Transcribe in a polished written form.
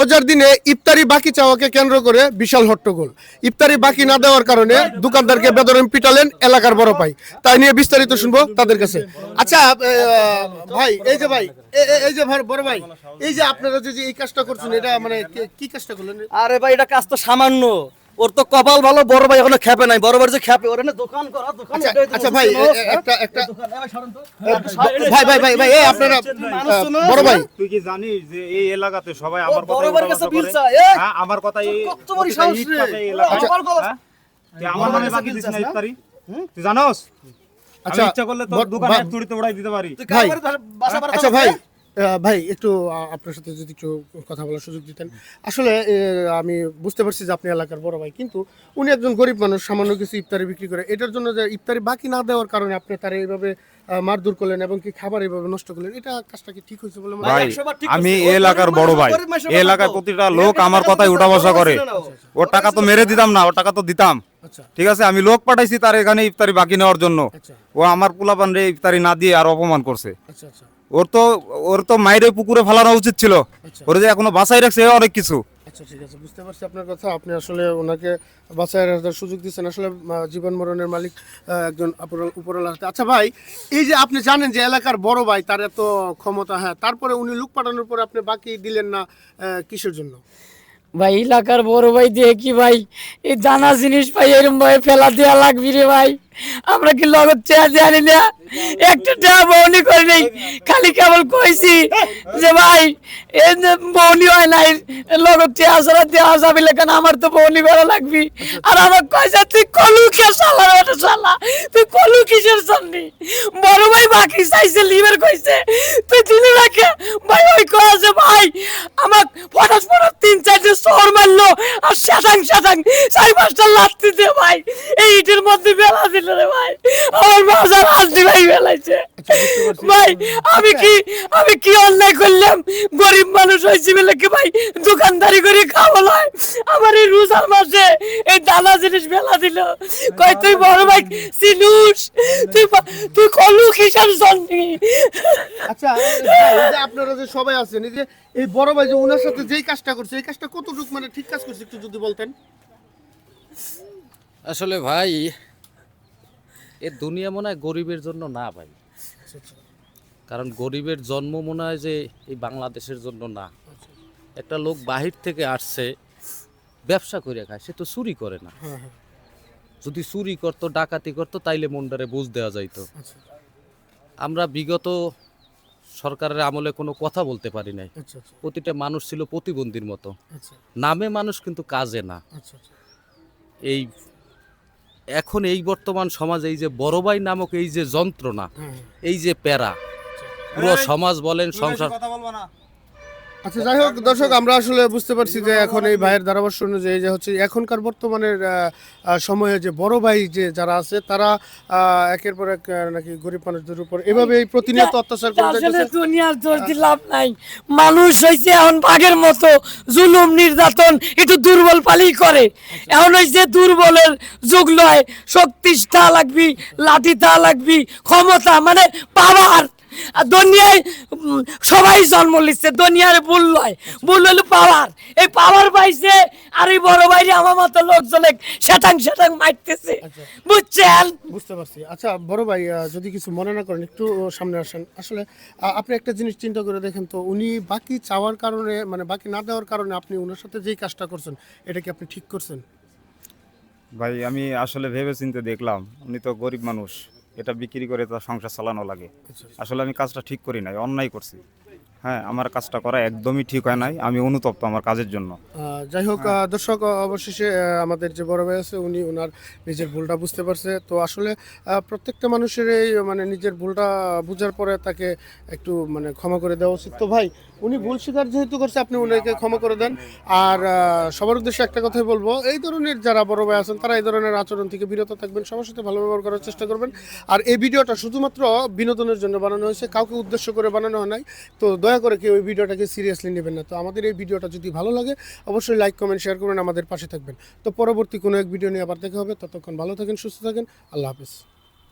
রোজার দিনে ইফতারি বাকি চাওয়াকে কেন্দ্র করে বিশাল হট্টগোল। ইফতারি বাকি না দেওয়ার কারণে দোকানদারকে বেদরম পিটালেন এলাকার বড় ভাই। তাই নিয়ে বিস্তারিত শুনবো তাদের কাছে। আচ্ছা ভাই, এই যে বড় ভাই, এই যে আপনারা যে এই কাজটা করছেন, এটা মানে কি কাজটা করলেন? আরে ভাই, এটা কাজ তো সামান্য। ওর তো কপাল ভালো, বড় ভাই এখনো খেপে নাই। বড় ভাই যে খেপে, ওর এনে দোকান করা, দোকান। আচ্ছা ভাই, একটা ভাই এই আপনারা বড় ভাই, তুই কি জানিস যে এই এলাকাতে সবাই আমার কথা বড় ভাইয়ের কাছে বিল করে? চায়। হ্যাঁ, আমার কথা এই কত বড় সাহস রে! তুই আমার নামে বাকি দিস না ইফতারি, তুই জানোস? আমি ইচ্ছা করলে তোর দোকানে এক তুড়িতে উড়াই দিতে পারি। ভাই আচ্ছা ভাই একটু আপনার সাথে যদি একটু কথা বলার সুযোগ দিতেন। আসলে আমি বুঝতে পারছি যে আপনি এলাকার বড় ভাই, কিন্তু উনি একজন গরিব মানুষ, সামান্য কিছু ইফতারি বিক্রি করে। এটার জন্য যে ইফতারি বাকি না দেওয়ার কারণে আপনি তারা এইভাবে মারধর করলেন এবং কি খাবার এইভাবে নষ্ট করলেন, এটা কাজটা কি ঠিক হয়েছে বলে মনে ভাই, আমি এই এলাকার বড় ভাই, এই এলাকার প্রতিটা লোক আমার কথাই উঠা বসা করে। ওর টাকা তো মেরে দিতাম না, ওর টাকা তো দিতাম। আচ্ছা ঠিক আছে, আমি লোক পাঠাইছি তার এখানে ইফতারি বাকি নেওয়ার জন্য। আচ্ছা ও আমার পোলাপান রে ইফতারি না দিয়ে আর অপমান করছে। আচ্ছা আচ্ছা ওর তো মাইরে পুকুরে ফেলানো উচিত ছিল। আচ্ছা ওর যে এখনো বাঁচাই রাখছে অনেক কিছু। আচ্ছা ঠিক আছে, বুঝতে পারছি আপনার কথা। আপনি আসলে ওনাকে বাঁচায় রাখার সুযোগ দিচ্ছেন। আসলে জীবন মরণের মালিক একজন উপরওয়ালার হাতে। আচ্ছা ভাই, এই যে আপনি জানেন যে এলাকার বড় ভাই, তার এত ক্ষমতা, হ্যাঁ, তারপরে উনি লোক পাঠানোর পরে আপনি বাকি দিলেন না, কিসের জন্য? ভাই এলাকার বড় ভাই দিয়ে কি ভাই এই জানা জিনিস ভাই এরম ভাই ফেলা দেওয়া লাগবি রে ভাই। আমরা কি লগত চেয়ার জানি না, একটু বউনি করে নেই, খালি কেবল কইছি যে ভাই এই বউনি হয় নাই, লগত চেয়ার ছাড়া দেওয়া যাবে কেন, আমার তো বউনি ভালো লাগবি। আর আমার কইছে তুই কলু কে শালা ওটা শালা, তুই কলু কিসের সামনে? বড় ভাই বাকি চাইছে লিভার কইছে তুই দিলি রাখে ভাই। ওই কইছে ভাই আমাক ফটাস ফটাস 3-4 শহর মারলো, আর শাটাং চার পাঁচটা লাত্তি দে ভাই এই ইটের মধ্যে বেলা দিল রে ভাই। আমার বাজার হাসি ভাই বেলাইছে ভাই। আমি কি অন্যায় করলাম? গরিব মানুষ হয়েছি বলে কি ভাই দোকানদারি করে খাওয়া লয়? আমার এই রোজার মাসে এই দানা জিনিস বেলা দিল। কই তুই বড় ভাই সিনুস, তুই কলু কিসের জন্যে? আচ্ছা এই যে আপনারা যে সবাই আছেন, এই যে এই বড় ভাই যে ওনার সাথে যেই কাজটা করছে, এই কাজটা কতটুকু মানে ঠিক কাজ করছে একটু যদি বলতেন। আসলে ভাই এ দুনিয়া মনে হয় গরিবের জন্য না ভাই। কারণ গরিবের জন্ম মনে হয় যে এই বাংলাদেশের জন্য না। একটা লোক বাহির থেকে আসছে, ব্যবসা করে খায়, সে তো চুরি করে না। যদি চুরি করতো, ডাকাতি করতো, তাইলে মনটারে বুঝ দেওয়া যাইতো। আমরা বিগত সরকারের আমলে কোনো কথা বলতে পারি নাই। প্রতিটা মানুষ ছিল প্রতিবন্ধীর মতো। নামে মানুষ, কিন্তু কাজে না। এই এখন এই বর্তমান সমাজে এই যে বড় ভাই নামক এই যে যন্ত্রণা, এই যে প্যারা, পুরো সমাজ বলেন সংসার। আচ্ছা যাই হোক দর্শক, আমরা আসলে বুঝতে পারছি যে এখন এই ভাইয়ের ধারাভাষ্য অনুযায়ী যে হচ্ছে এখনকার বর্তমানের সময়ে যে বড় ভাই যে যারা আছে, তারা একের পর এক নাকি গরিব মানুষদের উপর এভাবে প্রতিনিয়ত অত্যাচার করে যাচ্ছে। দুনিয়ার দোষ দিয়ে লাভ নাই। মানুষ হয়েছে এখন বাঘের মতো, জুলুম নির্যাতন একটু দুর্বল পালি করে। এখন হয়েছে দুর্বলের যুগ নয়, শক্তি তা লাগবি, লাঠি তা লাগবি, ক্ষমতা মানে পাওয়ার। দুনিয়ায় সবাই জন্ম লিখছে, দুনিয়ার ভুল নয়, ভুল হলো পাওয়ার। এই পাওয়ার পাইছে, আর এই বড় ভাইরে আমার মতো লোকজনে সেটাং মারতেছে, বুঝছেন? বুঝতে পারছি। আচ্ছা বড় ভাই, যদি কিছু মনে না করেন একটু সামনে আসেন। আসলে আপনি একটা জিনিস চিন্তা করে দেখেন তো, উনি বাকি চাওয়ার কারণে মানে বাকি না দেওয়ার কারণে আপনি ওনার সাথে যেই কাজটা করছেন, এটা কি আপনি ঠিক করছেন? ভাই, আমি আসলে ভেবে চিন্তে দেখলাম উনি তো গরিব মানুষ, এটা বিক্রি করে তার সংসার চালানো লাগে। আসলে আমি কাজটা ঠিক করি নাই, অন্যায় করছি। হ্যাঁ, আমার কাজটা করা একদমই ঠিক হয় নাই, আমি অনুতপ্ত আমার কাজের জন্য। যাই হোক দর্শক, অবশেষে আমাদের যে বড় ভাই আছে উনি ওনার নিজের ভুলটা বুঝতে পারছে। তো আসলে প্রত্যেকটা মানুষের এই মানে নিজের ভুলটা বুঝার পরে তাকে একটু মানে ক্ষমা করে দেওয়া উচিত। তো ভাই, উনি ভুল স্বীকার যেহেতু করছে, আপনি ওনাকে ক্ষমা করে দেন। আর সবার উদ্দেশ্যে একটা কথাই বলবো, এই ধরনের যারা বড় ভাই আছেন তারা এই ধরনের আচরণ থেকে বিরত থাকবেন, সবার সাথে ভালো ব্যবহার করার চেষ্টা করবেন। আর এই ভিডিওটা শুধুমাত্র বিনোদনের জন্য বানানো হয়েছে, কাউকে উদ্দেশ্য করে বানানো হয় নাই। তো দয়া করে কেউ এই ভিডিওটাকে সিরিয়াসলি নেবেন না। তো আমাদের এই ভিডিওটা যদি ভালো লাগে অবশ্যই লাইক কমেন্ট শেয়ার করবেন, আমাদের পাশে থাকবেন। তো পরবর্তী কোনো এক ভিডিও নিয়ে আবার দেখা হবে। ততক্ষণ ভালো থাকেন, সুস্থ থাকেন, আল্লাহ হাফেজ।